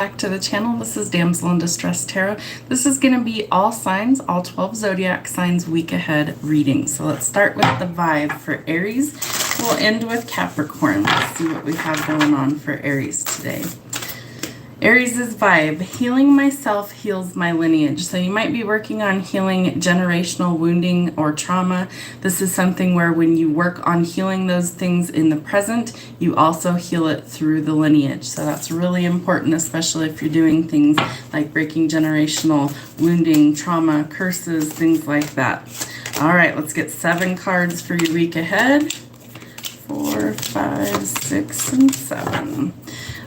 Back to the channel. This is Damsel in Distress Tarot. This is going to be all signs, all 12 zodiac signs week ahead reading. So let's start with the vibe for Aries. We'll end with Capricorn. Let's see what we have going on for Aries today. Aries' vibe, healing myself heals my lineage. So you might be working on healing generational wounding or trauma. This is something where when you work on healing those things in the present, you also heal it through the lineage. So that's really important, especially if you're doing things like breaking generational wounding, trauma, curses, things like that. All right, let's get 7 cards for your week ahead. 4, 5, 6, and 7.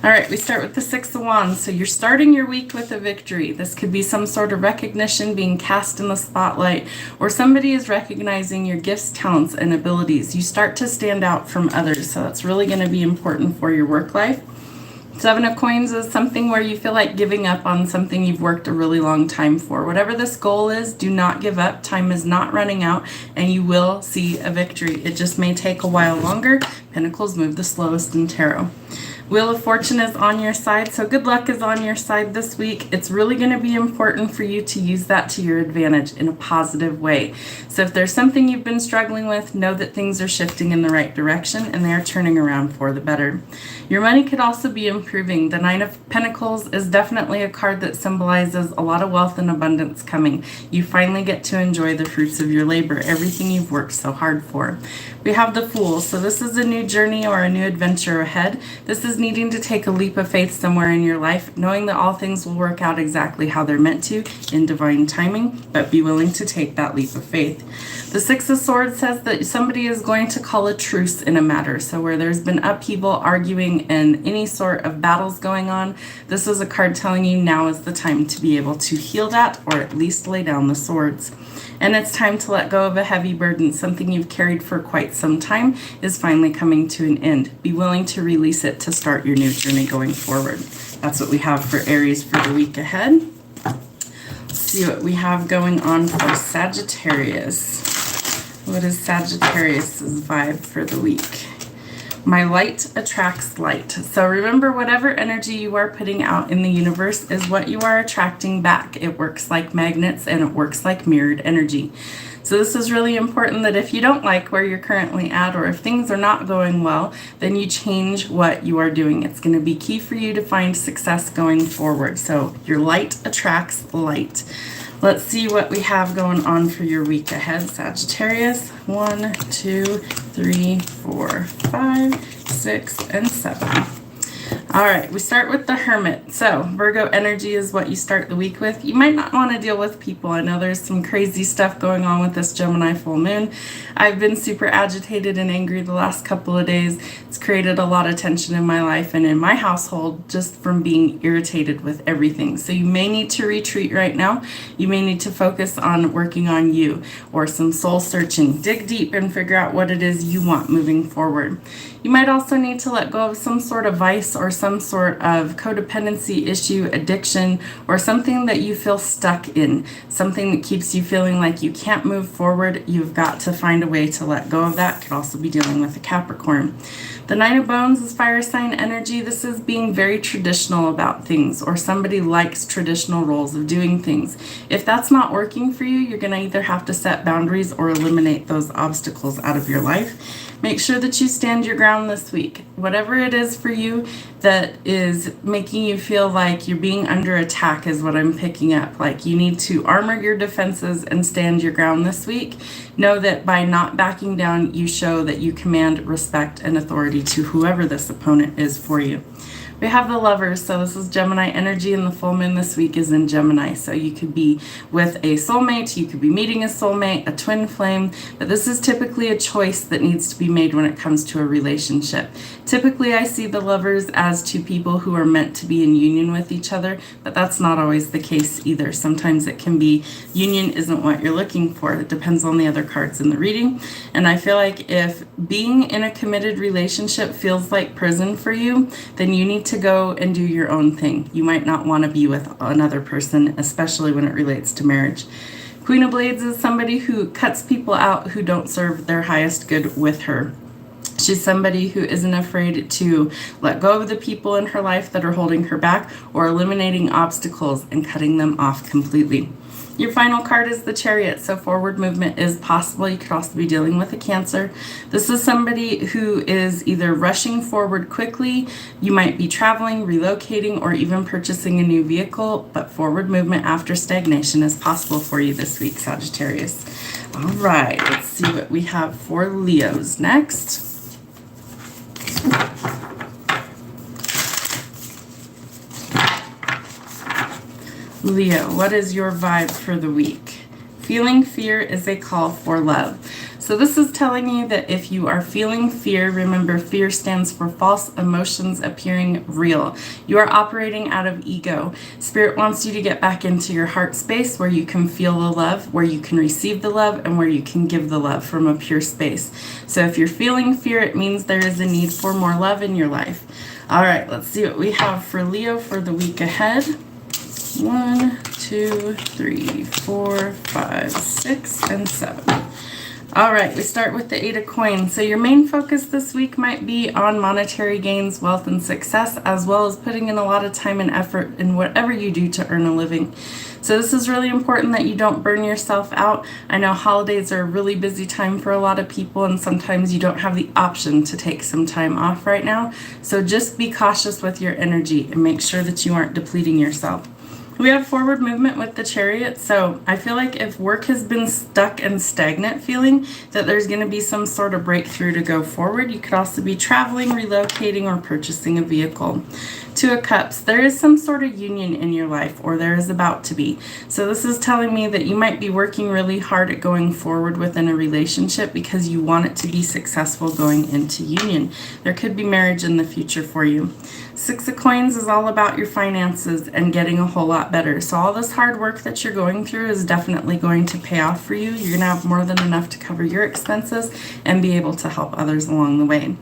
All right, we start with the 6 of Wands. So you're starting your week with a victory. This could be some sort of recognition, being cast in the spotlight, or somebody is recognizing your gifts, talents, and abilities. You start to stand out from others, so that's really going to be important for your work life. 7 of Coins is something where you feel like giving up on something you've worked a really long time for. Whatever this goal is, do not give up. Time is not running out, and you will see a victory. It just may take a while longer. Pentacles move the slowest in tarot. Wheel of Fortune is on your side, so good luck is on your side this week. It's really going to be important for you to use that to your advantage in a positive way. So if there's something you've been struggling with, know that things are shifting in the right direction and they are turning around for the better. Your money could also be improving. The 9 of Pentacles is definitely a card that symbolizes a lot of wealth and abundance coming. You finally get to enjoy the fruits of your labor, everything you've worked so hard for. We have the Fool, so this is a new journey or a new adventure ahead. This is needing to take a leap of faith somewhere in your life, knowing that all things will work out exactly how they're meant to in divine timing, but be willing to take that leap of faith. The 6 of Swords says that somebody is going to call a truce in a matter. So where there's been upheaval, arguing, and any sort of battles going on, this is a card telling you now is the time to be able to heal that, or at least lay down the swords. And it's time to let go of a heavy burden. Something you've carried for quite some time is finally coming to an end. Be willing to release it to start your new journey going forward. That's what we have for Aries for the week ahead. Let's see what we have going on for Sagittarius. What is Sagittarius's vibe for the week? My light attracts light. So remember, whatever energy you are putting out in the universe is what you are attracting back. It works like magnets and it works like mirrored energy. So this is really important, that if you don't like where you're currently at, or if things are not going well, then you change what you are doing. It's going to be key for you to find success going forward. So your light attracts light. Let's see what we have going on for your week ahead, Sagittarius. 1, 2, 3, 4, 5, 6, and 7. All right, we start with the Hermit. So Virgo energy is what you start the week with. You might not want to deal with people. I know there's some crazy stuff going on with this Gemini full moon. I've been super agitated and angry the last couple of days. It's created a lot of tension in my life and in my household just from being irritated with everything. So you may need to retreat right now. You may need to focus on working on you, or some soul searching. Dig deep and figure out what it is you want moving forward. You might also need to let go of some sort of vice or some sort of codependency issue, addiction, or something that you feel stuck in, something that keeps you feeling like you can't move forward. You've got to find a way to let go of that. Could also be dealing with a Capricorn. The 9 of Bones is fire sign energy. This is being very traditional about things, or somebody likes traditional roles of doing things. If that's not working for you, you're going to either have to set boundaries or eliminate those obstacles out of your life. Make sure that you stand your ground this week. Whatever it is for you that is making you feel like you're being under attack is what I'm picking up. Like you need to armor your defenses and stand your ground this week. Know that by not backing down, you show that you command respect and authority to whoever this opponent is for you. We have the Lovers, so this is Gemini energy, and the full moon this week is in Gemini. So you could be with a soulmate, you could be meeting a soulmate, a twin flame, but this is typically a choice that needs to be made when it comes to a relationship. Typically, I see the Lovers as two people who are meant to be in union with each other, but that's not always the case either. Sometimes it can be union isn't what you're looking for. It depends on the other cards in the reading. And I feel like if being in a committed relationship feels like prison for you, then you need to go and do your own thing. You might not want to be with another person, especially when it relates to marriage. Queen of Blades is somebody who cuts people out who don't serve their highest good with her. She's somebody who isn't afraid to let go of the people in her life that are holding her back, or eliminating obstacles and cutting them off completely. Your final card is the Chariot, so forward movement is possible. You could also be dealing with a Cancer. This is somebody who is either rushing forward quickly, you might be traveling, relocating, or even purchasing a new vehicle, but forward movement after stagnation is possible for you this week, Sagittarius. All right, let's see what we have for Leos next. Leo, what is your vibe for the week? Feeling fear is a call for love. So this is telling you that if you are feeling fear, remember fear stands for false emotions appearing real. You are operating out of ego. Spirit wants you to get back into your heart space where you can feel the love, where you can receive the love, and where you can give the love from a pure space. So if you're feeling fear, it means there is a need for more love in your life. All right, let's see what we have for Leo for the week ahead. 1, 2, 3, 4, 5, 6, and 7. All right, we start with the 8 of Coins. So your main focus this week might be on monetary gains, wealth, and success, as well as putting in a lot of time and effort in whatever you do to earn a living. So this is really important that you don't burn yourself out. I know holidays are a really busy time for a lot of people, and sometimes you don't have the option to take some time off right now. So just be cautious with your energy and make sure that you aren't depleting yourself. We have forward movement with the Chariot, so I feel like if work has been stuck and stagnant feeling, that there's going to be some sort of breakthrough to go forward. You could also be traveling, relocating, or purchasing a vehicle. 2 of Cups, there is some sort of union in your life, or there is about to be. So this is telling me that you might be working really hard at going forward within a relationship because you want it to be successful going into union. There could be marriage in the future for you. 6 of Coins is all about your finances and getting a whole lot better. So all this hard work that you're going through is definitely going to pay off for you. You're going to have more than enough to cover your expenses and be able to help others along the way.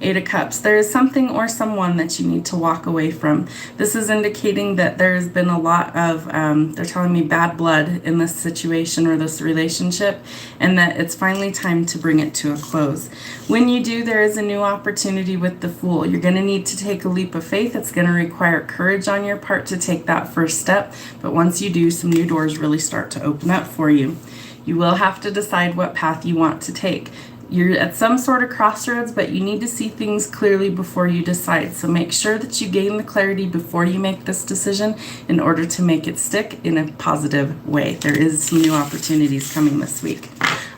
8 of Cups, there is something or someone that you need to walk away from. This is indicating that there's been a lot of, they're telling me, bad blood in this situation or this relationship, and that it's finally time to bring it to a close. When you do, there is a new opportunity with the Fool. You're going to need to take a leap of faith. It's going to require courage on your part to take that first step, but once you do, some new doors really start to open up for you. You will have to decide what path you want to take. You're at some sort of crossroads, but you need to see things clearly before you decide. So make sure that you gain the clarity before you make this decision in order to make it stick in a positive way. There is some new opportunities coming this week.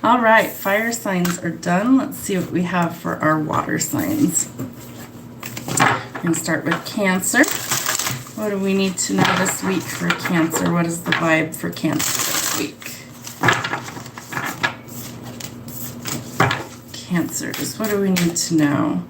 All right, fire signs are done. Let's see what we have for our water signs. We're going to start with Cancer. What do we need to know this week for Cancer? What is the vibe for Cancer this week? Cancers, what do we need to know?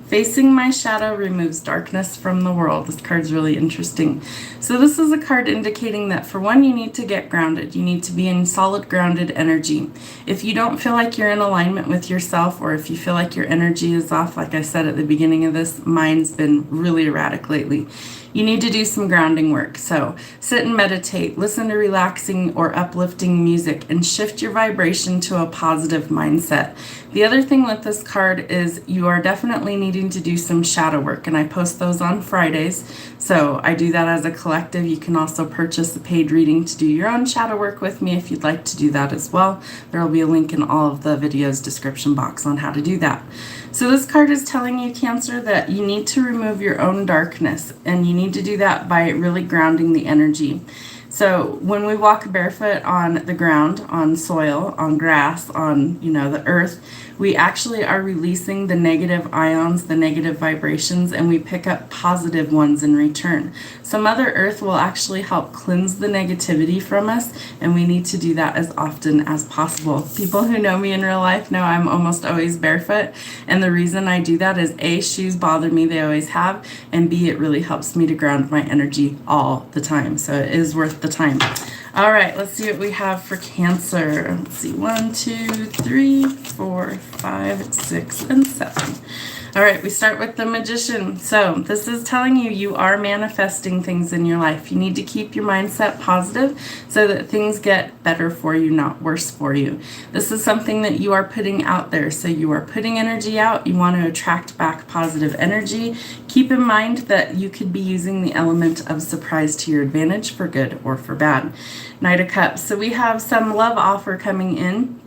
Facing my shadow removes darkness from the world. This card's really interesting. So this is a card indicating that for one, you need to get grounded. You need to be in solid grounded energy. If you don't feel like you're in alignment with yourself, or if you feel like your energy is off, like I said at the beginning of this, mine's been really erratic lately. You need to do some grounding work. So sit and meditate, listen to relaxing or uplifting music, and shift your vibration to a positive mindset. The other thing with this card is you are definitely needing to do some shadow work, and I post those on Fridays. So I do that as a collective. You can also purchase a paid reading to do your own shadow work with me if you'd like to do that as well. There will be a link in all of the video's description box on how to do that. So this card is telling you, Cancer, that you need to remove your own darkness, and you need to do that by really grounding the energy. So when we walk barefoot on the ground, on soil, on grass, on, the earth, we actually are releasing the negative ions, the negative vibrations, and we pick up positive ones in return. So Mother Earth will actually help cleanse the negativity from us, and we need to do that as often as possible. People who know me in real life know I'm almost always barefoot, and the reason I do that is A, shoes bother me, they always have, and B, it really helps me to ground my energy all the time. So it is worth the time. All right, let's see what we have for Cancer. Let's see, 1, 2, 3, 4, 5, 6, and 7. All right, we start with the Magician. So this is telling you you are manifesting things in your life. You need to keep your mindset positive so that things get better for you, not worse for you. This is something that you are putting out there. So you are putting energy out. You want to attract back positive energy. Keep in mind that you could be using the element of surprise to your advantage for good or for bad. Knight of Cups. So we have some love offer coming in.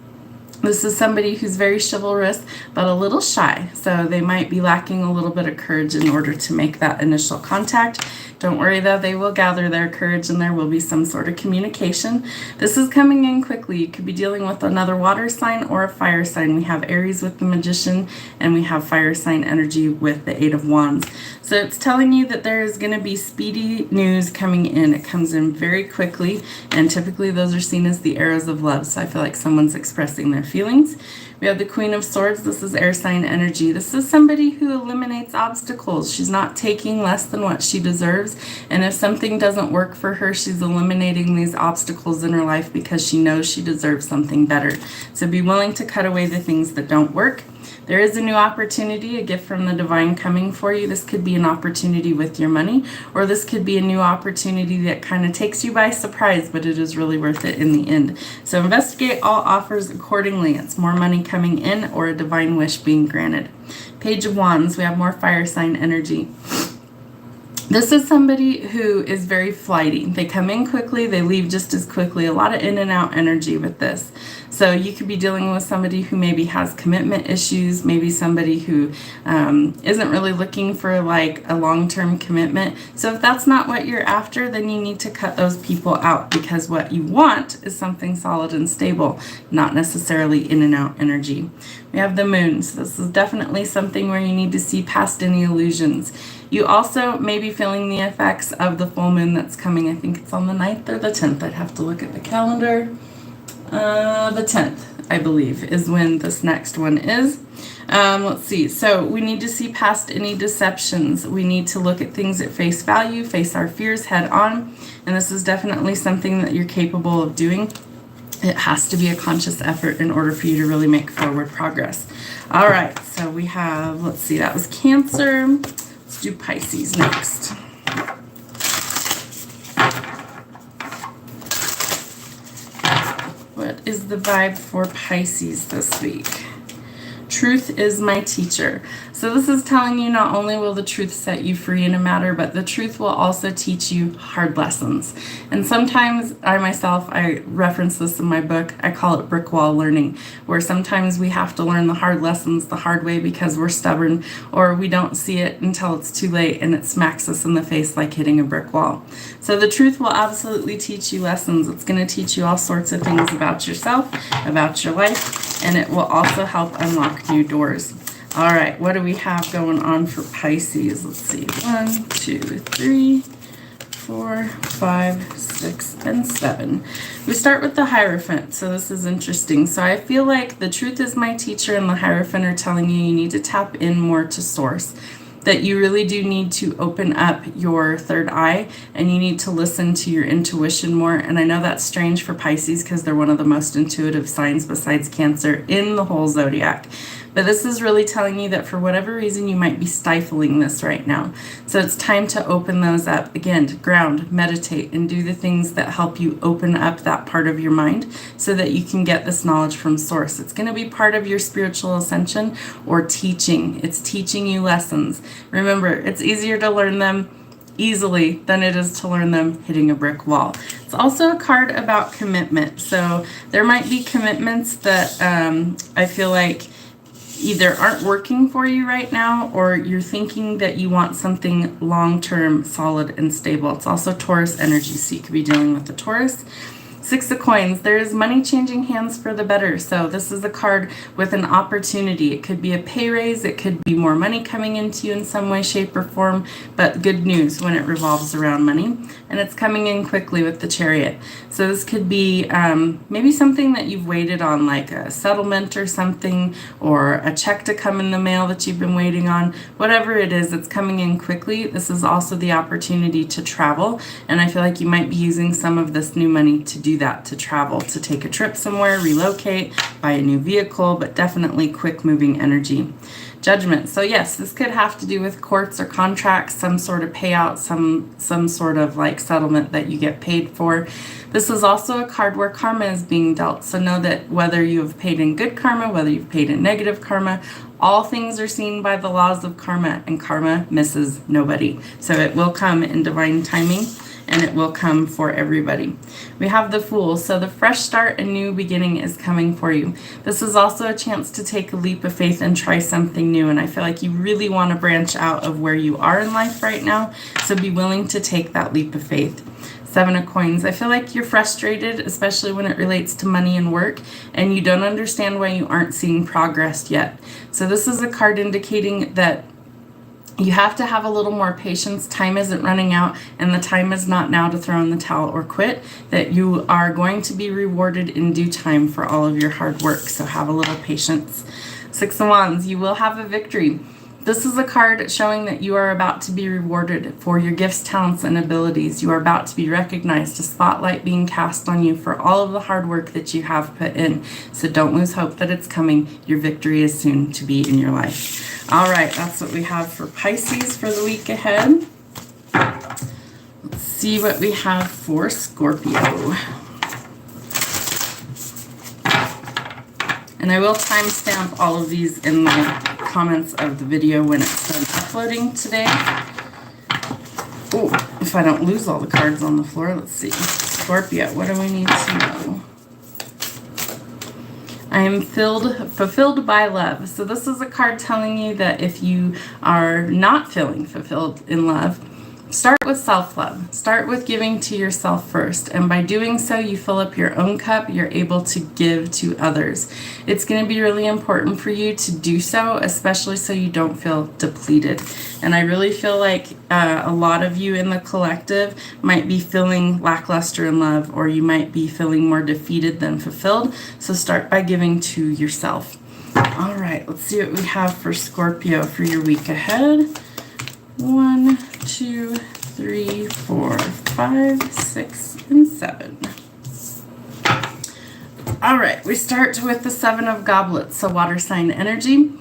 This is somebody who's very chivalrous, but a little shy. So they might be lacking a little bit of courage in order to make that initial contact. Don't worry though, they will gather their courage and there will be some sort of communication. This is coming in quickly. You could be dealing with another water sign or a fire sign. We have Aries with the Magician and we have fire sign energy with the Eight of Wands. So it's telling you that there is going to be speedy news coming in. It comes in very quickly, and typically those are seen as the arrows of love. So I feel like someone's expressing their feelings. We have the Queen of Swords. This is air sign energy. This is somebody who eliminates obstacles. She's not taking less than what she deserves. And if something doesn't work for her, she's eliminating these obstacles in her life because she knows she deserves something better. So be willing to cut away the things that don't work. There is a new opportunity, a gift from the divine coming for you. This could be an opportunity with your money, or this could be a new opportunity that kind of takes you by surprise, but it is really worth it in the end. So investigate all offers accordingly. It's more money coming in or a divine wish being granted. Page of Wands, we have more fire sign energy. This is somebody who is very flighty. They come in quickly, they leave just as quickly. A lot of in and out energy with this. So you could be dealing with somebody who maybe has commitment issues, maybe somebody who isn't really looking for like a long-term commitment. So if that's not what you're after, then you need to cut those people out, because what you want is something solid and stable, not necessarily in and out energy. We have the Moon. So this is definitely something where you need to see past any illusions. You also may be feeling the effects of the full moon that's coming. I think it's on the 9th or the 10th. I'd have to look at the calendar. The 10th, I believe, is when this next one is. Let's see. So we need to see past any deceptions. We need to look at things at face value, face our fears head on. And this is definitely something that you're capable of doing. It has to be a conscious effort in order for you to really make forward progress. All right. So we have, let's see, that was Cancer. Let's do Pisces next. What is the vibe for Pisces this week? Truth is my teacher. So this is telling you not only will the truth set you free in a matter, but the truth will also teach you hard lessons. And sometimes I reference this in my book, I call it brick wall learning, where sometimes we have to learn the hard lessons the hard way because we're stubborn, or we don't see it until it's too late and it smacks us in the face like hitting a brick wall. So the truth will absolutely teach you lessons. It's going to teach you all sorts of things about yourself, about your life, and it will also help unlock new doors. All right, what do we have going on for Pisces? Let's see. 1, 2, 3, 4, 5, 6, and 7. We start with the Hierophant. So this is interesting. So I feel like the truth is my teacher and the Hierophant are telling you you need to tap in more to source. That you really do need to open up your third eye and you need to listen to your intuition more. And I know that's strange for Pisces because they're one of the most intuitive signs besides Cancer in the whole zodiac. But this is really telling you that for whatever reason you might be stifling this right now. So it's time to open those up. Again, to ground, meditate, and do the things that help you open up that part of your mind so that you can get this knowledge from source. It's going to be part of your spiritual ascension or teaching. It's teaching you lessons. Remember, it's easier to learn them easily than it is to learn them hitting a brick wall. It's also a card about commitment. So there might be commitments that I feel like either aren't working for you right now, or you're thinking that you want something long-term, solid, and stable. It's also Taurus energy, so you could be dealing with the Taurus. 6 of Coins, there is money changing hands for the better. So this is a card with an opportunity. It could be a pay raise. It could be more money coming into you in some way, shape, or form. But good news when it revolves around money. And it's coming in quickly with the Chariot. So this could be maybe something that you've waited on, like a settlement or something, or a check to come in the mail that you've been waiting on. Whatever it is, it's coming in quickly. This is also the opportunity to travel. And I feel like you might be using some of this new money to do that, to travel, to take a trip somewhere, relocate, buy a new vehicle, but definitely quick moving energy. Judgment. So yes, this could have to do with courts or contracts, some sort of payout, some sort of like settlement that you get paid for. This is also a card where karma is being dealt. So know that whether you have paid in good karma, whether you've paid in negative karma, all things are seen by the laws of karma, and karma misses nobody. So it will come in divine timing, and it will come for everybody. We have the Fool. So the fresh start and new beginning is coming for you. This is also a chance to take a leap of faith and try something new. And I feel like you really want to branch out of where you are in life right now. So be willing to take that leap of faith. 7 of Coins. I feel like you're frustrated, especially when it relates to money and work, and you don't understand why you aren't seeing progress yet. So this is a card indicating that you have to have a little more patience. Time isn't running out, and the time is not now to throw in the towel or quit, that you are going to be rewarded in due time for all of your hard work. So have a little patience. 6 of Wands. You will have a victory. This is a card showing that you are about to be rewarded for your gifts, talents, and abilities. You are about to be recognized, a spotlight being cast on you for all of the hard work that you have put in. So don't lose hope that it's coming. Your victory is soon to be in your life. All right, that's what we have for Pisces for the week ahead. Let's see what we have for Scorpio. And I will timestamp all of these in the comments of the video when it's done uploading today. Oh, if I don't lose all the cards on the floor, let's see. Scorpio, what do we need to know? I am fulfilled by love. So this is a card telling you that if you are not feeling fulfilled in love, start with self-love. Start with giving to yourself first. And by doing so, you fill up your own cup. You're able to give to others. It's going to be really important for you to do so, especially so you don't feel depleted. And I really feel like a lot of you in the collective might be feeling lackluster in love, or you might be feeling more defeated than fulfilled. So start by giving to yourself. All right, let's see what we have for Scorpio for your week ahead. 1, 2, 3, 4, 5, 6, and 7. All right, we start with the 7 of Goblets, so water sign energy.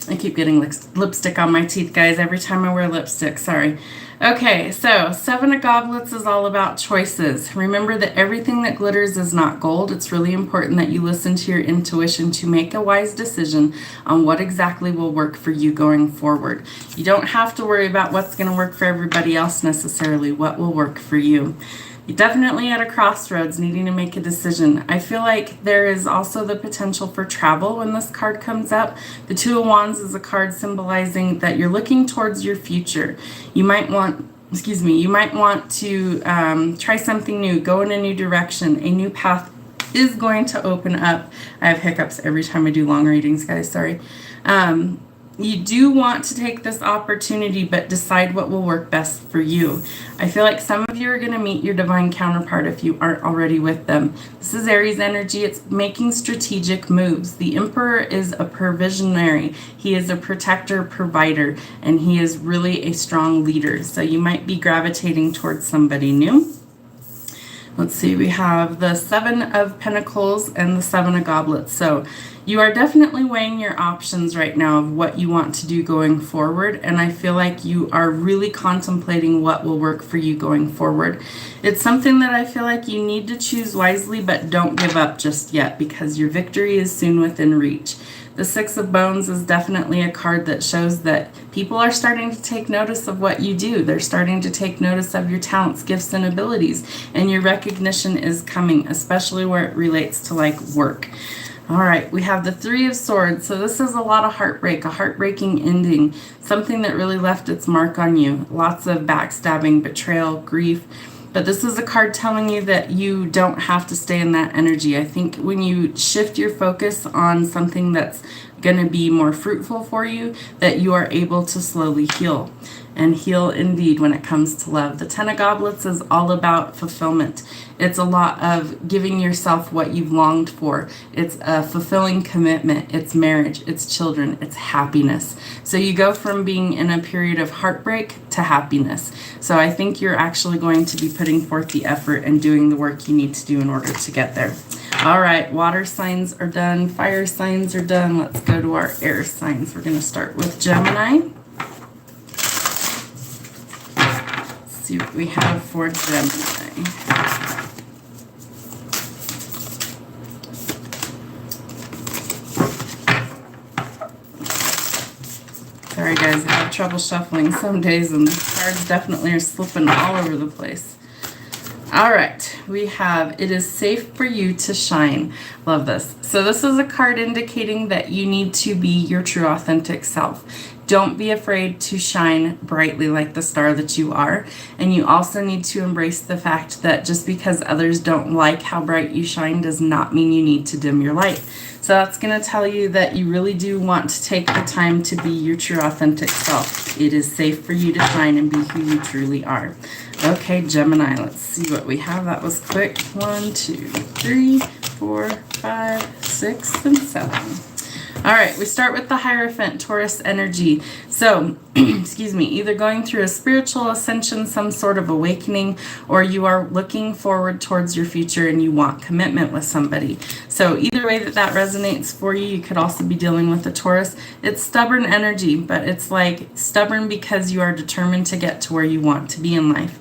I keep getting lipstick on my teeth, guys, every time I wear lipstick, sorry. Okay, so 7 of Goblets is all about choices. Remember that everything that glitters is not gold. It's really important that you listen to your intuition to make a wise decision on what exactly will work for you going forward. You don't have to worry about what's going to work for everybody else necessarily. What will work for you? You're definitely at a crossroads needing to make a decision. I feel like there is also the potential for travel when this card comes up. The 2 of Wands is a card symbolizing that you're looking towards your future. You might want to try something new, go in a new direction. A new path is going to open up. I have hiccups every time I do long readings, guys, sorry. You do want to take this opportunity, but decide what will work best for you. I feel like some of you are going to meet your divine counterpart if you aren't already with them. This is Aries energy. It's making strategic moves. The Emperor is a provisionary. He is a protector, provider, and he is really a strong leader. So you might be gravitating towards somebody new. Let's see, we have the 7 of Pentacles and the 7 of Goblets. So you are definitely weighing your options right now of what you want to do going forward. And I feel like you are really contemplating what will work for you going forward. It's something that I feel like you need to choose wisely, but don't give up just yet because your victory is soon within reach. The 6 of Bones is definitely a card that shows that people are starting to take notice of what you do. They're starting to take notice of your talents, gifts, and abilities. And your recognition is coming, especially where it relates to like work. All right, we have the 3 of Swords. So this is a lot of heartbreak, a heartbreaking ending, something that really left its mark on you. Lots of backstabbing, betrayal, grief. But this is a card telling you that you don't have to stay in that energy. I think when you shift your focus on something that's going to be more fruitful for you, that you are able to slowly heal. And heal indeed when it comes to love. The 10 of Goblets is all about fulfillment. It's a lot of giving yourself what you've longed for. It's a fulfilling commitment. It's marriage. It's children. It's happiness. So you go from being in a period of heartbreak to happiness. So I think you're actually going to be putting forth the effort and doing the work you need to do in order to get there. All right, water signs are done. Fire signs are done. Let's go to our air signs. We're going to start with Gemini. Let's see what we have for Gemini. Sorry guys, I have trouble shuffling some days and the cards definitely are slipping all over the place. All right, we have, it is safe for you to shine. Love this. So this is a card indicating that you need to be your true authentic self. Don't be afraid to shine brightly like the star that you are. And you also need to embrace the fact that just because others don't like how bright you shine does not mean you need to dim your light. So that's going to tell you that you really do want to take the time to be your true authentic self. It is safe for you to shine and be who you truly are. Okay, Gemini, let's see what we have. That was quick. 1, 2, 3, 4, 5, 6, and 7. All right, we start with the Hierophant, Taurus energy. So, excuse me, either going through a spiritual ascension, some sort of awakening, or you are looking forward towards your future and you want commitment with somebody. So either way that resonates for you, you could also be dealing with the Taurus. It's stubborn energy, but it's like stubborn because you are determined to get to where you want to be in life.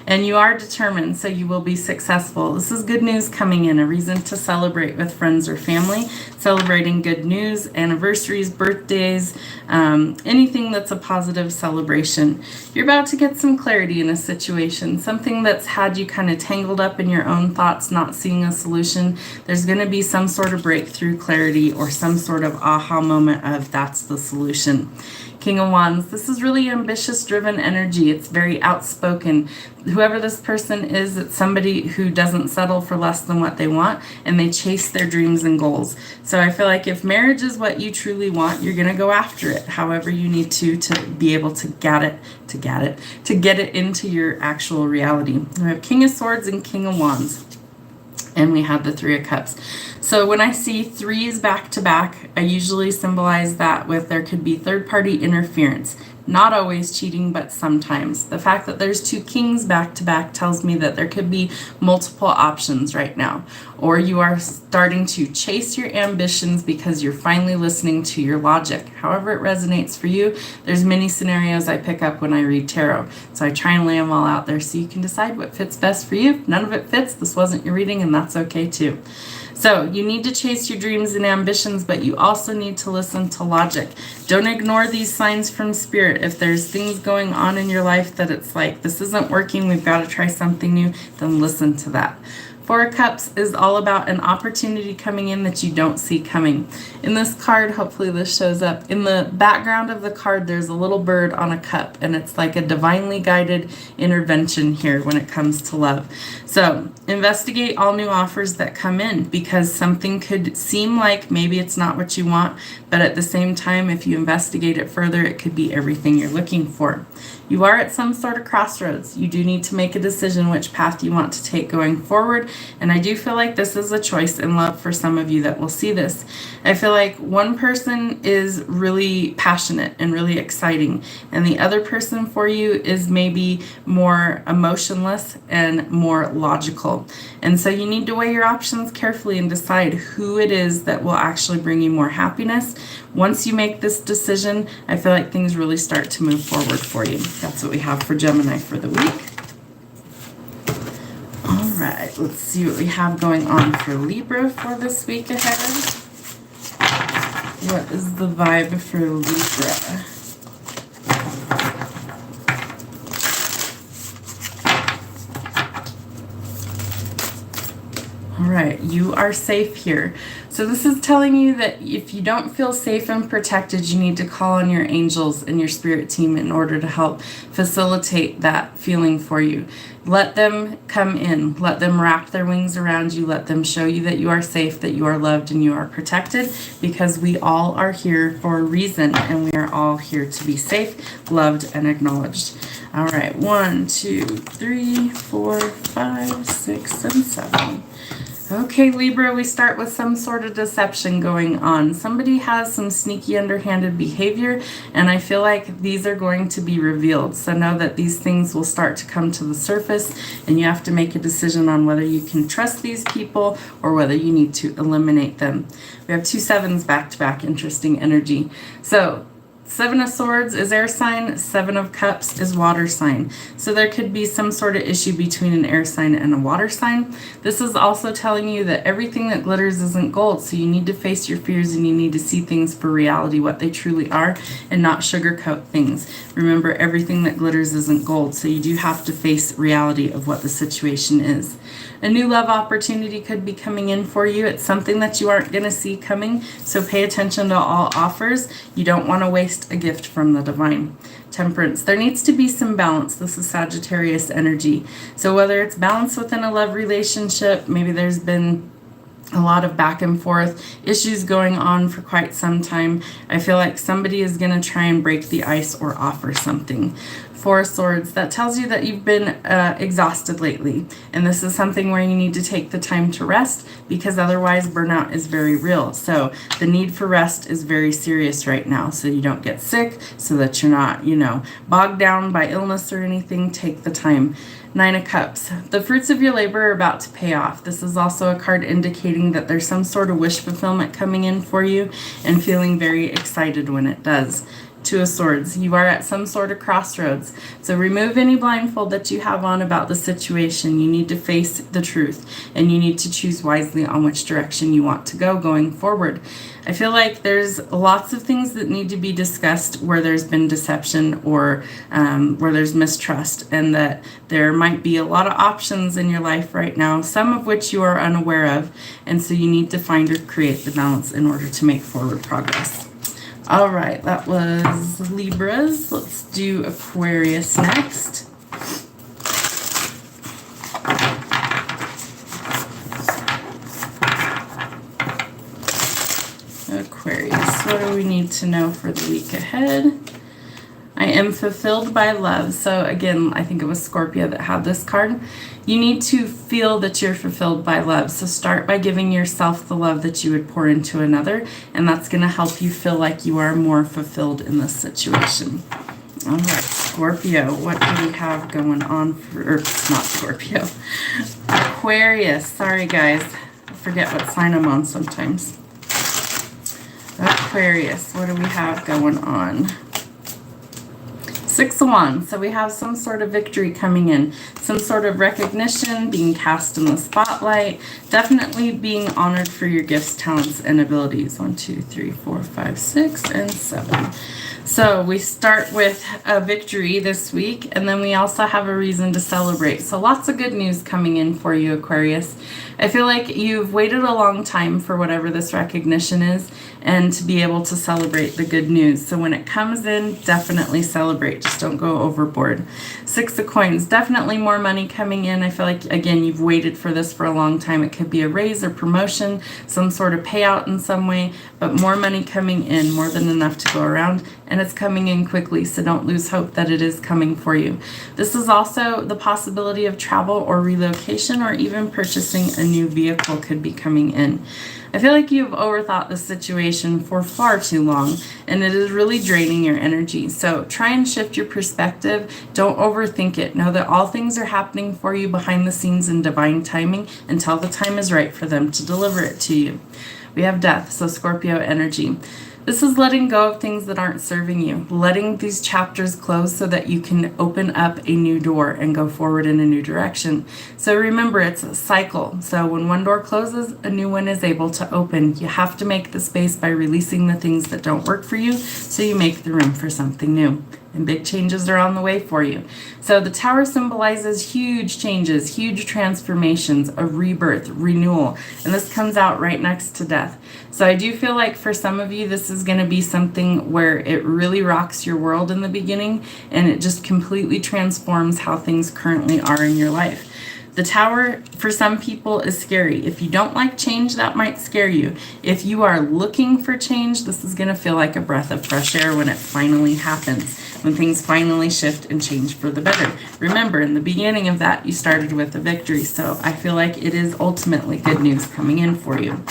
And you are determined, so you will be successful. This is good news coming in, a reason to celebrate with friends or family, celebrating good news, anniversaries, birthdays, anything that's a positive celebration. You're about to get some clarity in a situation, something that's had you kind of tangled up in your own thoughts, not seeing a solution. There's going to be some sort of breakthrough clarity or some sort of aha moment of that's the solution. King of Wands, this is really ambitious driven energy. It's very outspoken. Whoever this person is, it's somebody who doesn't settle for less than what they want and they chase their dreams and goals. So I feel like if marriage is what you truly want, you're going to go after it however you need to be able to get it into your actual reality. We have King of Swords and King of Wands. And we have the Three of Cups. So when I see threes back to back, I usually symbolize that with there could be third-party interference. Not always cheating, but sometimes. The fact that there's two kings back to back tells me that there could be multiple options right now. Or you are starting to chase your ambitions because you're finally listening to your logic. However it resonates for you, there's many scenarios I pick up when I read tarot. So I try and lay them all out there so you can decide what fits best for you. If none of it fits, this wasn't your reading, and that's okay too. So you need to chase your dreams and ambitions, but you also need to listen to logic. Don't ignore these signs from spirit. If there's things going on in your life that it's like, this isn't working, we've got to try something new, then listen to that. Four of Cups is all about an opportunity coming in that you don't see coming. In this card, hopefully this shows up. In the background of the card, there's a little bird on a cup, and it's like a divinely guided intervention here when it comes to love. So investigate all new offers that come in, because something could seem like maybe it's not what you want, but at the same time, if you investigate it further, it could be everything you're looking for. You are at some sort of crossroads. You do need to make a decision which path you want to take going forward. And I do feel like this is a choice in love for some of you that will see this. I feel like one person is really passionate and really exciting, and the other person for you is maybe more emotionless and more logical. And so you need to weigh your options carefully and decide who it is that will actually bring you more happiness. Once you make this decision, I feel like things really start to move forward for you. That's what we have for Gemini for the week. All right, let's see what we have going on for Libra for this week ahead. What is the vibe for Libra? All right, you are safe here. So this is telling you that if you don't feel safe and protected, you need to call on your angels and your spirit team in order to help facilitate that feeling for you. Let them come in. Let them wrap their wings around you. Let them show you that you are safe, that you are loved, and you are protected, because we all are here for a reason, and we are all here to be safe, loved, and acknowledged. All right, 1, 2, 3, 4, 5, 6, and 7. Okay, Libra, we start with some sort of deception going on. Somebody has some sneaky underhanded behavior, and I feel like these are going to be revealed. So know that these things will start to come to the surface, and you have to make a decision on whether you can trust these people or whether you need to eliminate them. We have 2 sevens back to back, interesting energy. So 7 of Swords is air sign, 7 of Cups is water sign. So there could be some sort of issue between an air sign and a water sign. This is also telling you that everything that glitters isn't gold, so you need to face your fears and you need to see things for reality, what they truly are, and not sugarcoat things. Remember, everything that glitters isn't gold, so you do have to face reality of what the situation is. A new love opportunity could be coming in for you. It's something that you aren't going to see coming, so pay attention to all offers. You don't want to waste a gift from the divine. Temperance. There needs to be some balance. This is Sagittarius energy. So whether it's balance within a love relationship, maybe there's been a lot of back and forth issues going on for quite some time. I feel like somebody is going to try and break the ice or offer something. 4 of Swords, that tells you that you've been exhausted lately, and this is something where you need to take the time to rest, because otherwise burnout is very real. So the need for rest is very serious right now, so you don't get sick, so that you're not, bogged down by illness or anything. Take the time. 9 of Cups. The fruits of your labor are about to pay off. This is also a card indicating that there's some sort of wish fulfillment coming in for you, and feeling very excited when it does. 2 of Swords. You are at some sort of crossroads. So remove any blindfold that you have on about the situation. You need to face the truth, and you need to choose wisely on which direction you want to go going forward. I feel like there's lots of things that need to be discussed where there's been deception or where there's mistrust, and that there might be a lot of options in your life right now, some of which you are unaware of, and so you need to find or create the balance in order to make forward progress. All right, that was Libras. Let's do Aquarius next. Aquarius, what do we need to know for the week ahead? I am fulfilled by love. So again, I think it was Scorpio that had this card. You need to feel that you're fulfilled by love. So start by giving yourself the love that you would pour into another, and that's going to help you feel like you are more fulfilled in this situation. All right, Scorpio, what do we have going on for, not Scorpio, Aquarius. Sorry guys, I forget what sign I'm on sometimes. Aquarius, what do we have going on? 6 of Wands. So we have some sort of victory coming in, some sort of recognition, being cast in the spotlight, definitely being honored for your gifts, talents, and abilities. 1, 2, 3, 4, 5, 6, and 7. So we start with a victory this week, and then we also have a reason to celebrate. So lots of good news coming in for you, Aquarius. I feel like you've waited a long time for whatever this recognition is, and to be able to celebrate the good news. So when it comes in, definitely celebrate. Just don't go overboard. 6 of Coins, definitely more money coming in. I feel like, again, you've waited for this for a long time. It could be a raise or promotion, some sort of payout in some way, but more money coming in, more than enough to go around, and it's coming in quickly, so don't lose hope that it is coming for you. This is also the possibility of travel or relocation, or even purchasing a new vehicle could be coming in. I feel like you've overthought the situation for far too long, and it is really draining your energy. So try and shift your perspective. Don't overthink it. Know that all things are happening for you behind the scenes in divine timing until the time is right for them to deliver it to you. We have Death, so Scorpio energy. This is letting go of things that aren't serving you, letting these chapters close so that you can open up a new door and go forward in a new direction. So remember, it's a cycle. So when one door closes, a new one is able to open. You have to make the space by releasing the things that don't work for you, so you make the room for something new. And big changes are on the way for you. So the Tower symbolizes huge changes, huge transformations, a rebirth, renewal, and this comes out right next to Death. So I do feel like for some of you, this is going to be something where it really rocks your world in the beginning, and it just completely transforms how things currently are in your life. The Tower, for some people, is scary. If you don't like change, that might scare you. If you are looking for change, this is going to feel like a breath of fresh air when it finally happens, when things finally shift and change for the better. Remember, in the beginning of that, you started with a victory, so I feel like it is ultimately good news coming in for you.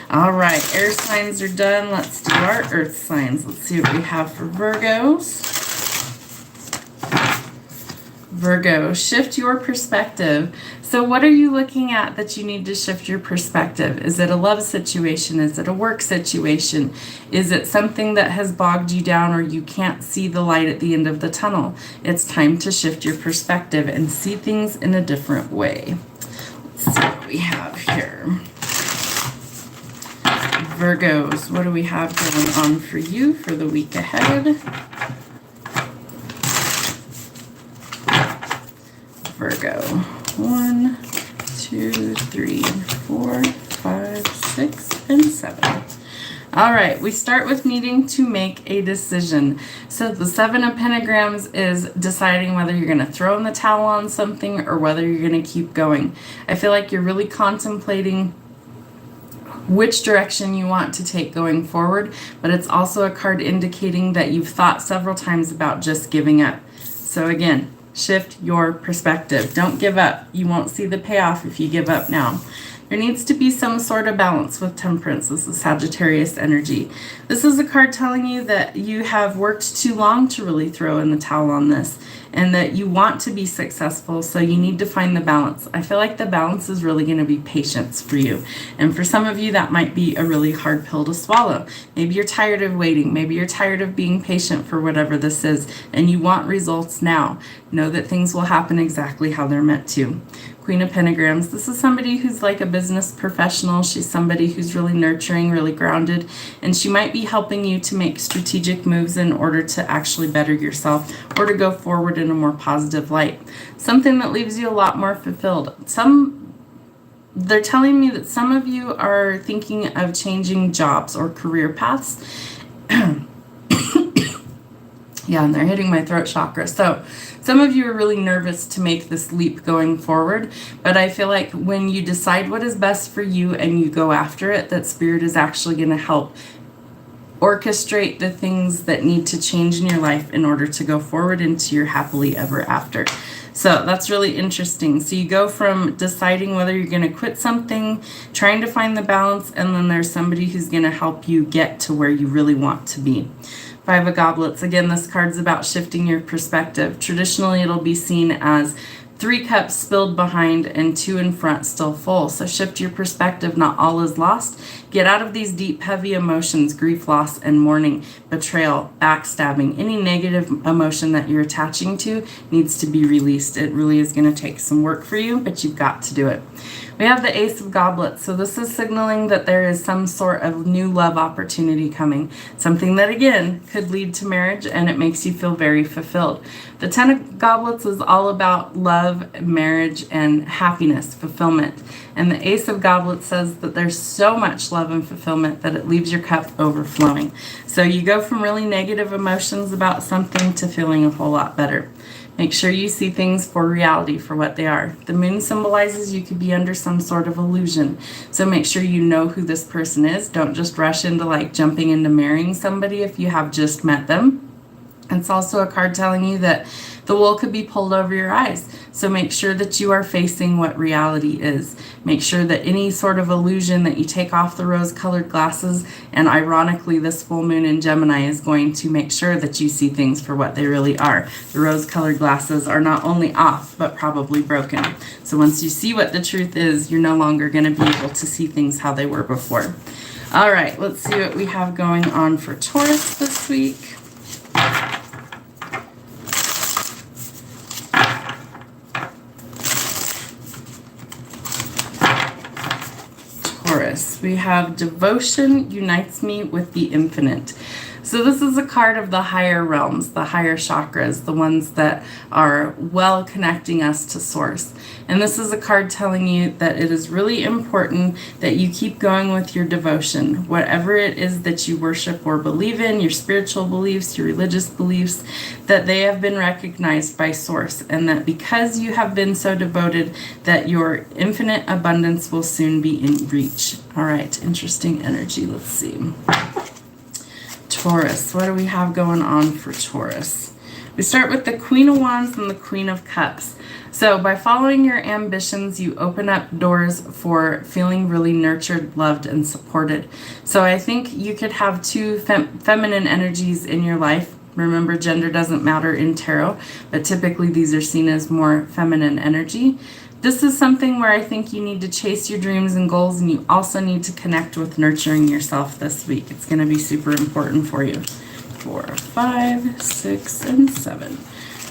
All right, air signs are done. Let's do our earth signs. Let's see what we have for Virgos. Virgo, shift your perspective. So what are you looking at that you need to shift your perspective? Is it a love situation? Is it a work situation? Is it something that has bogged you down or you can't see the light at the end of the tunnel? It's time to shift your perspective and see things in a different way. Let's see what we have here. Virgos, what do we have going on for you for the week ahead? Virgo. 1, 2, 3, 4, 5, 6, and 7. All right, we start with needing to make a decision. So the 7 of Pentagrams is deciding whether you're going to throw in the towel on something or whether you're going to keep going. I feel like you're really contemplating which direction you want to take going forward, but it's also a card indicating that you've thought several times about just giving up. So again, shift your perspective. Don't give up. You won't see the payoff if you give up now. There needs to be some sort of balance with Temperance. This is Sagittarius energy. This is a card telling you that you have worked too long to really throw in the towel on this, and that you want to be successful, so you need to find the balance. I feel like the balance is really going to be patience for you. And for some of you, that might be a really hard pill to swallow. Maybe you're tired of waiting. Maybe you're tired of being patient for whatever this is, and you want results now. Know that things will happen exactly how they're meant to. Queen of Pentagrams, this is somebody who's like a business professional. She's somebody who's really nurturing, really grounded, and she might be helping you to make strategic moves in order to actually better yourself or to go forward in a more positive light. Something that leaves you a lot more fulfilled. They're telling me that some of you are thinking of changing jobs or career paths. Yeah, and they're hitting my throat chakra. So some of you are really nervous to make this leap going forward, but I feel like when you decide what is best for you and you go after it, that Spirit is actually going to help orchestrate the things that need to change in your life in order to go forward into your happily ever after. So that's really interesting. So you go from deciding whether you're going to quit something, trying to find the balance, and then there's somebody who's going to help you get to where you really want to be. 5 of Goblets. Again, this card's about shifting your perspective. Traditionally, it'll be seen as 3 cups spilled behind and 2 in front still full. So shift your perspective. Not all is lost. Get out of these deep, heavy emotions, grief, loss, and mourning, betrayal, backstabbing. Any negative emotion that you're attaching to needs to be released. It really is going to take some work for you, but you've got to do it. We have the Ace of Goblets. So this is signaling that there is some sort of new love opportunity coming. Something that, again, could lead to marriage, and it makes you feel very fulfilled. The 10 of Goblets is all about love, marriage, and happiness, fulfillment. And the Ace of Goblets says that there's so much love and fulfillment that it leaves your cup overflowing. So you go from really negative emotions about something to feeling a whole lot better. Make sure you see things for reality, for what they are. The moon symbolizes you could be under some sort of illusion. So make sure you know who this person is. Don't just rush into like jumping into marrying somebody if you have just met them. It's also a card telling you that the wool could be pulled over your eyes. So make sure that you are facing what reality is. Make sure that any sort of illusion that you take off the rose-colored glasses, and ironically this full moon in Gemini is going to make sure that you see things for what they really are. The rose-colored glasses are not only off, but probably broken. So once you see what the truth is, you're no longer going to be able to see things how they were before. All right, let's see what we have going on for Taurus this week. We have devotion unites me with the infinite. So this is a card of the higher realms, the higher chakras, the ones that are well connecting us to source. And this is a card telling you that it is really important that you keep going with your devotion, whatever it is that you worship or believe in, your spiritual beliefs, your religious beliefs, that they have been recognized by source, and that because you have been so devoted, that your infinite abundance will soon be in reach. All right, interesting energy. Let's see. Taurus, what do we have going on for Taurus? We start with the Queen of Wands and the Queen of Cups. So by following your ambitions, you open up doors for feeling really nurtured, loved, and supported. So I think you could have two feminine energies in your life. Remember, gender doesn't matter in tarot, but typically these are seen as more feminine energy. This is something where I think you need to chase your dreams and goals, and you also need to connect with nurturing yourself this week. It's going to be super important for you. 4, 5, 6, and 7.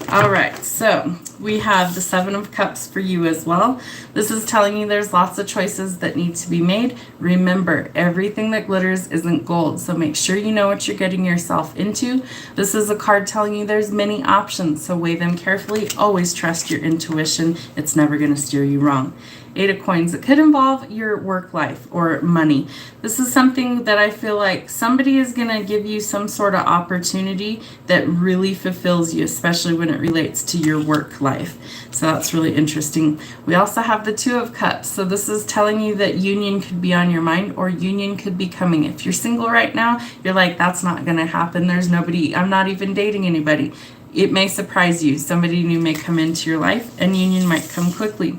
All right, so we have the 7 of Cups for you as well. This is telling you there's lots of choices that need to be made. Remember, everything that glitters isn't gold, so make sure you know what you're getting yourself into. This is a card telling you there's many options, so weigh them carefully. Always trust your intuition. It's never going to steer you wrong. 8 of Coins. It could involve your work life or money. This is something that I feel like somebody is going to give you some sort of opportunity that really fulfills you, especially when it relates to your work life. So that's really interesting. We also have the 2 of Cups. So this is telling you that union could be on your mind, or union could be coming. If you're single right now, you're like, that's not going to happen. There's nobody, I'm not even dating anybody. It may surprise you. Somebody new may come into your life and union might come quickly.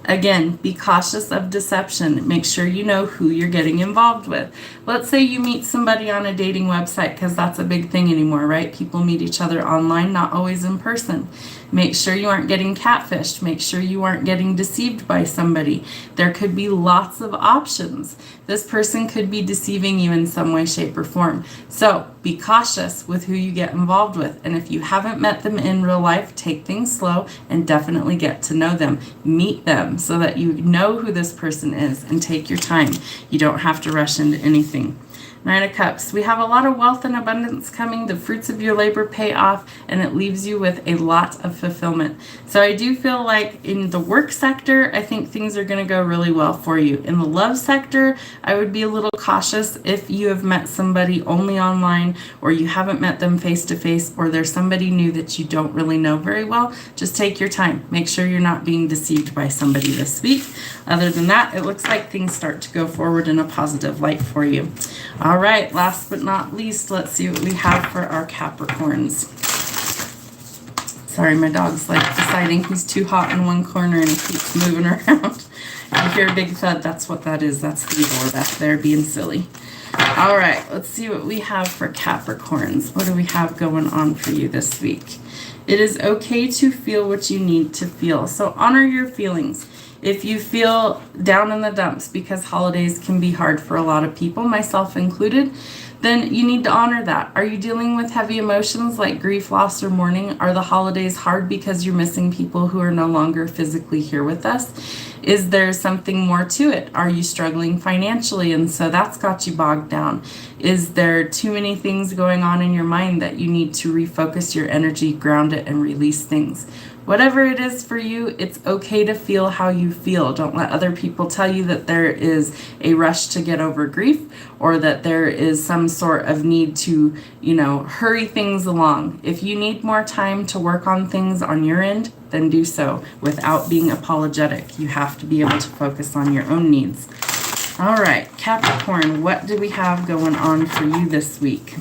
Again, be cautious of deception. Make sure you know who you're getting involved with. Let's say you meet somebody on a dating website, because that's a big thing anymore, right? People meet each other online, not always in person. Make sure you aren't getting catfished. Make sure you aren't getting deceived by somebody. There could be lots of options. This person could be deceiving you in some way, shape, or form. So be cautious with who you get involved with. And if you haven't met them in real life, take things slow and definitely get to know them. Meet them so that you know who this person is, and take your time. You don't have to rush into anything. 9 of Cups. We have a lot of wealth and abundance coming. The fruits of your labor pay off, and it leaves you with a lot of fulfillment. So I do feel like in the work sector, I think things are going to go really well for you. In the love sector, I would be a little cautious if you have met somebody only online, or you haven't met them face to face, or there's somebody new that you don't really know very well. Just take your time. Make sure you're not being deceived by somebody this week. Other than that, it looks like things start to go forward in a positive light for you. All right, last but not least, let's see what we have for our Capricorns. Sorry, my dog's like deciding he's too hot in one corner and he keeps moving around. You hear a big thud, that's what that is. That's Theodore back there being silly. All right, let's see what we have for Capricorns. What do we have going on for you this week? It is okay to feel what you need to feel. So honor your feelings. If you feel down in the dumps because holidays can be hard for a lot of people, myself included, then you need to honor that. Are you dealing with heavy emotions like grief, loss, or mourning? Are the holidays hard because you're missing people who are no longer physically here with us? Is there something more to it? Are you struggling financially and so that's got you bogged down? Is there too many things going on in your mind that you need to refocus your energy, ground it, and release things? Whatever it is for you, it's okay to feel how you feel. Don't let other people tell you that there is a rush to get over grief, or that there is some sort of need to, hurry things along. If you need more time to work on things on your end, then do so without being apologetic. You have to be able to focus on your own needs. All right, Capricorn, what do we have going on for you this week?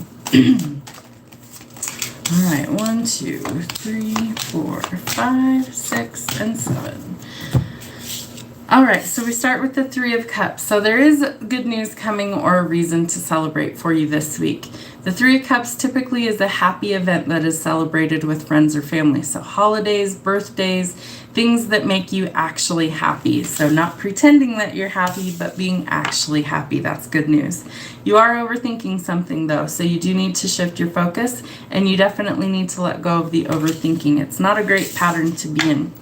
All right, 1, 2, 3, 4, 5, 6, and 7. All right, so we start with the 3 of Cups. So there is good news coming, or a reason to celebrate for you this week. The 3 of Cups typically is a happy event that is celebrated with friends or family. So holidays, birthdays, things that make you actually happy. So not pretending that you're happy, but being actually happy. That's good news. You are overthinking something though, so you do need to shift your focus, and you definitely need to let go of the overthinking. It's not a great pattern to be in.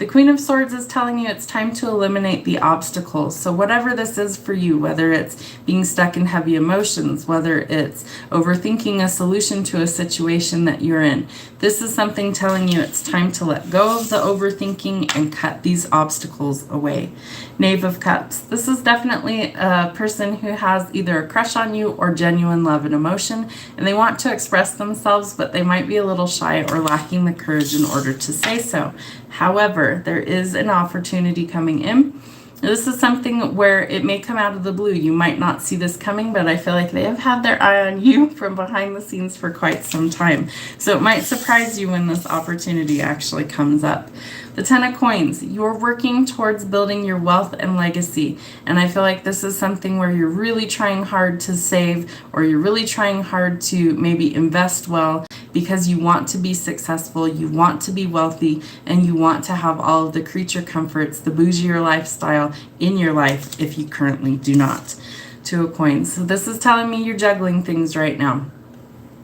The Queen of Swords is telling you it's time to eliminate the obstacles. So whatever this is for you, whether it's being stuck in heavy emotions, whether it's overthinking a solution to a situation that you're in, this is something telling you it's time to let go of the overthinking and cut these obstacles away. Knave of Cups. This is definitely a person who has either a crush on you or genuine love and emotion, and they want to express themselves, but they might be a little shy or lacking the courage in order to say so. However, there is an opportunity coming in. This is something where it may come out of the blue. You might not see this coming, but I feel like they have had their eye on you from behind the scenes for quite some time. So it might surprise you when this opportunity actually comes up. The Ten of Coins, you're working towards building your wealth and legacy. And I feel like this is something where you're really trying hard to save, or you're really trying hard to maybe invest well, because you want to be successful, you want to be wealthy, and you want to have all of the creature comforts, the bougier lifestyle in your life if you currently do not. Two of Coins. So this is telling me you're juggling things right now.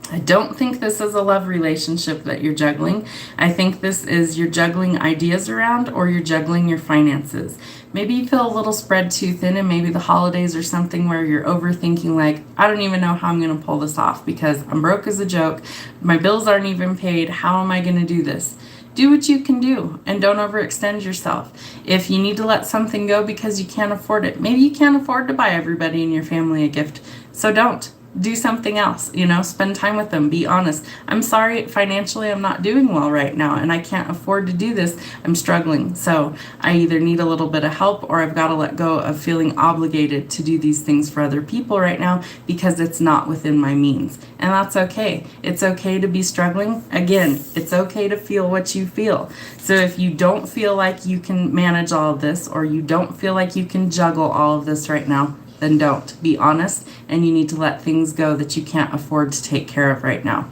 I don't think this is a love relationship that you're juggling. I think this is you're juggling ideas around, or you're juggling your finances. Maybe you feel a little spread too thin, and maybe the holidays or something where you're overthinking, like, I don't even know how I'm going to pull this off because I'm broke as a joke. My bills aren't even paid. How am I going to do this? Do what you can do and don't overextend yourself. If you need to let something go because you can't afford it, maybe you can't afford to buy everybody in your family a gift, so don't. Do something else, spend time with them. Be honest. I'm sorry, financially, I'm not doing well right now and I can't afford to do this. I'm struggling. So I either need a little bit of help, or I've got to let go of feeling obligated to do these things for other people right now because it's not within my means. And that's okay. It's okay to be struggling. Again, it's okay to feel what you feel. So if you don't feel like you can manage all of this, or you don't feel like you can juggle all of this right now, then don't. Be honest, and you need to let things go that you can't afford to take care of right now.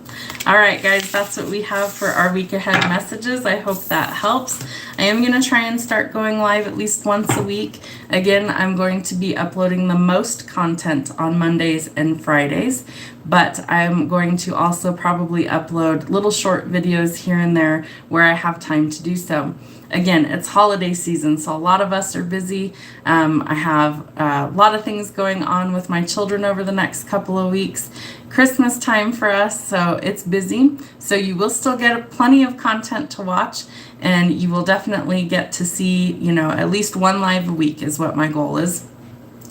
All right, guys, that's what we have for our week ahead messages. I hope that helps. I am going to try and start going live at least once a week. Again, I'm going to be uploading the most content on Mondays and Fridays, but I'm going to also probably upload little short videos here and there where I have time to do so. Again, it's holiday season, so a lot of us are busy. I have a lot of things going on with my children over the next couple of weeks. Christmas time for us, so it's busy. So you will still get plenty of content to watch, and you will definitely get to see, at least one live a week is what my goal is.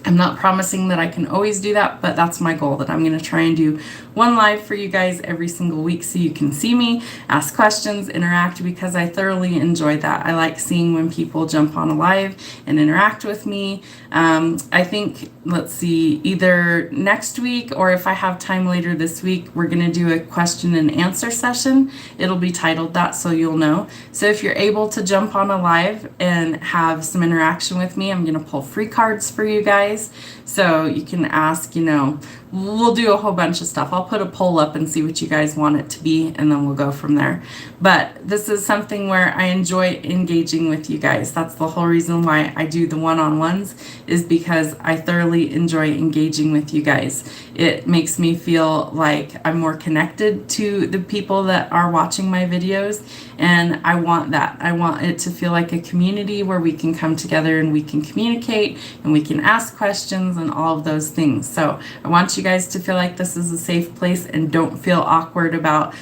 I'm not promising that I can always do that, but that's my goal, that I'm going to try and do one live for you guys every single week so you can see me, ask questions, interact, because I thoroughly enjoy that. I like seeing when people jump on a live and interact with me. I think, let's see, either next week or if I have time later this week, we're going to do a question and answer session. It'll be titled that, so you'll know. So if you're able to jump on a live and have some interaction with me, I'm going to pull free cards for you guys. So you can ask, we'll do a whole bunch of stuff. I'll put a poll up and see what you guys want it to be, and then we'll go from there. But this is something where I enjoy engaging with you guys. That's the whole reason why I do the one-on-ones, is because I thoroughly enjoy engaging with you guys. It makes me feel like I'm more connected to the people that are watching my videos, and I want that. I want it to feel like a community where we can come together and we can communicate and we can ask questions and all of those things. So I want you guys to feel like this is a safe place and don't feel awkward about,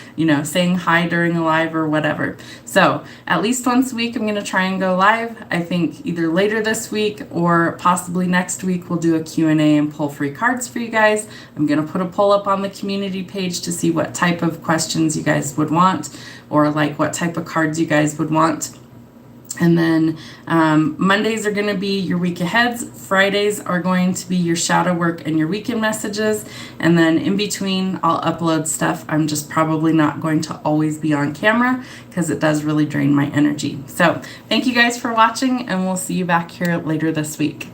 saying hi during a live or whatever. So at least once a week, I'm going to try and go live. I think either later this week or possibly next week, we'll do a Q&A and pull free cards for you guys. I'm going to put a poll up on the community page to see what type of questions you guys would want, or like what type of cards you guys would want. And then Mondays are going to be your week aheads. Fridays are going to be your shadow work and your weekend messages. And then in between, I'll upload stuff. I'm just probably not going to always be on camera because it does really drain my energy. So thank you guys for watching, and we'll see you back here later this week.